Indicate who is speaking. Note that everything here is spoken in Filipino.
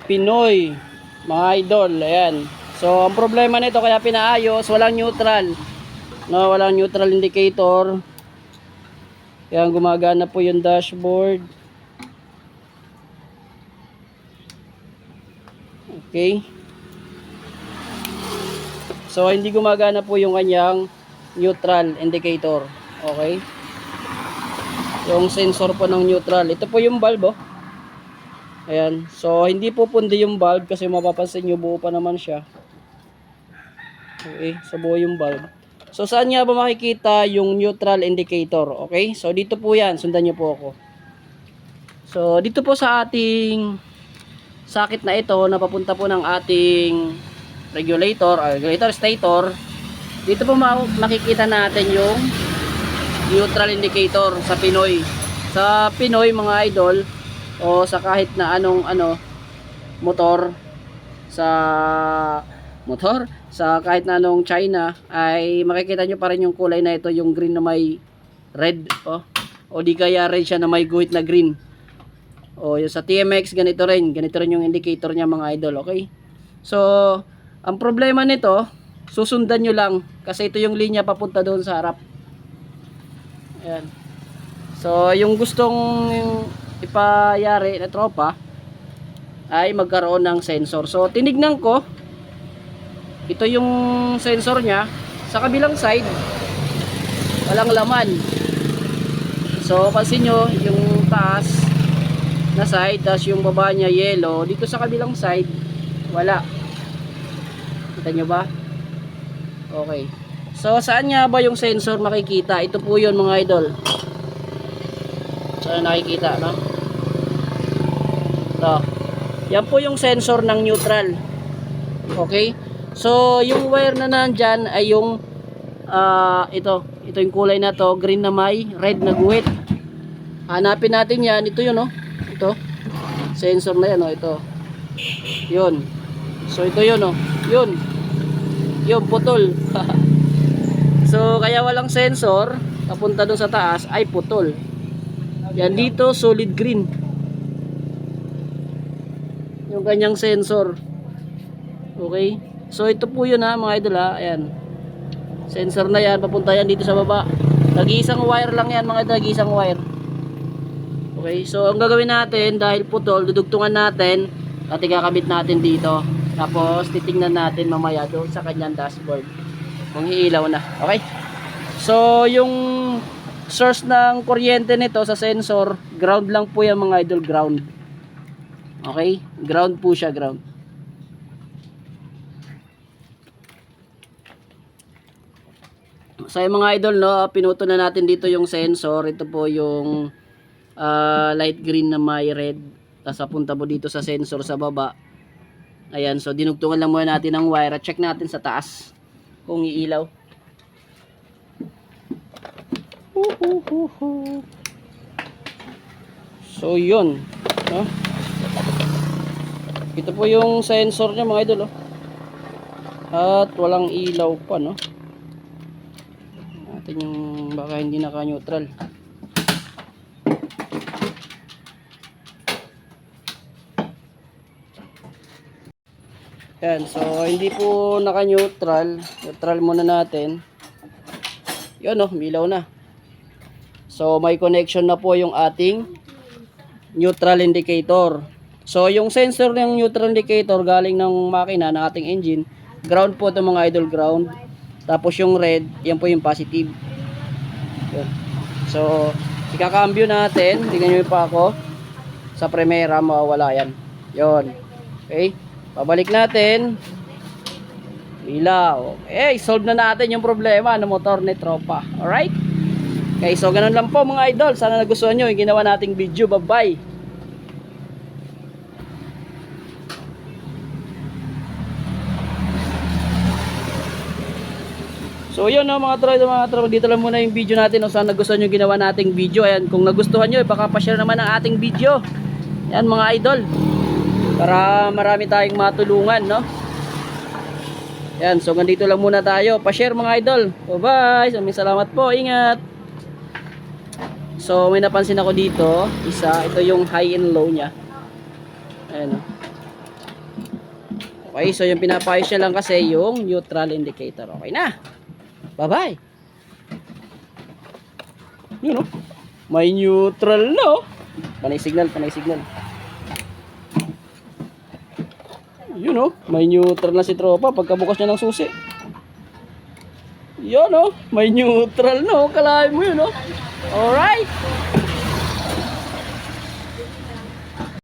Speaker 1: Pinoy, mga idol. Ayan. So, ang problema nito kaya pinaayos, walang neutral. No, walang neutral indicator. Kaya gumagana po yung dashboard. Okay. So, hindi gumagana po yung kanyang neutral indicator. Okay. Yung sensor po ng neutral. Ito po yung bulb, oh. Ayan. So, hindi po pundi yung bulb kasi mapapansin nyo buo pa naman siya. Okay. So, buo yung bulb. So, saan nga ba makikita yung neutral indicator? Okay. So, dito po yan. Sundan nyo po ako. So, dito po sa ating sakit na ito, napapunta po ng ating regulator stator. Dito po makikita natin yung neutral indicator sa Pinoy. Sa Pinoy, mga idol, o sa kahit na anong motor, sa kahit na anong China, ay makikita nyo pa rin yung kulay na ito, yung green na may red, o di kaya red siya na may guhit na green. O yung sa TMX, ganito rin yung indicator niya, mga idol. Okay, so ang problema nito, susundan nyo lang kasi ito yung linya papunta doon sa harap. Ayan. So yung gustong ipayari na tropa ay magkaroon ng sensor. So tinignan ko, ito yung sensor nya, sa kabilang side walang laman. So pansin nyo yung taas na side, tas yung baba nya yellow, dito sa kabilang side wala. Kita nyo ba? Okay, so saan nga ba yung sensor makikita? Ito po yun, mga idol. So nakikita, no? Ito, yan po yung sensor ng neutral. Okay, so yung wire na nandyan ay yung ito yung kulay na to, green na may red na guhit. Hanapin natin yan. Ito yun, no? Ito sensor na yan, no? Ito yun. So ito yun, no? Yun putol. So kaya walang sensor papunta doon sa taas ay putol. Yan dito solid green yung kanyang sensor. Okay, so ito po yun, ha, mga idol, ha. Ayan, sensor na yan, papunta yan dito sa baba. Nag-iisang wire lang yan, mga idol, nag-iisang wire. Okay, so ang gagawin natin, dahil putol, dudugtungan natin at ikakabit natin dito. Tapos titingnan natin mamaya doon sa kanyang dashboard kung iilaw na. Okay, so yung source ng kuryente nito sa sensor, ground lang po yan, mga idol, ground. Okay, ground po siya, ground. So yung mga idol, no, pinuto na natin dito yung sensor. Ito po yung light green na may red, tapos papunta po dito sa sensor sa baba. Ayan, so dinugtungan lang muna natin ang wire at check natin sa taas kung iilaw. So yun, no? Ito po yung sensor niya, mga idol, oh. At walang ilaw pa, no? Natin yung baka hindi naka-neutral. Yan, so hindi po naka-neutral. Neutral muna natin. Yun, oh, milaw na. So may connection na po yung ating neutral indicator. So yung sensor ng neutral indicator galing ng makina ng ating engine, ground po ito, mga idol, ground. Tapos yung red, yan po yung positive. Yun. So ikakambyo natin, tingnan nyo pa ako sa primera, mawawala yan. Yun. Okay, pabalik natin, ilaw. Okay, solve na natin yung problema ng motor ni tropa. Alright, okay, so ganun lang po, mga idol. Sana nagustuhan nyo yung ginawa nating video. Bye bye. So yun, no, mga tropa, dito lang muna yung video natin. No, sana nagustuhan nyo ginawa nating video. Ayan, kung nagustuhan nyo, baka pa-share naman ang ating video. Ayan, mga idol, para marami tayong matulungan, no? Ayan, so ganito lang muna tayo. Pa-share, mga idol. Bye bye. Salamat po. Ingat. So may napansin ako dito, isa, ito yung high and low nya. Ayan, Okay, so yung pinapayos niya lang kasi yung neutral indicator. Okay na. Bye-bye. Yun, oh. May neutral na, oh. Panay signal, panay signal. Yun, oh. May neutral na si tropa pagkabukas niya ng susi. Yun, oh. May neutral na, oh. Kalahin mo yun, oh. Alright.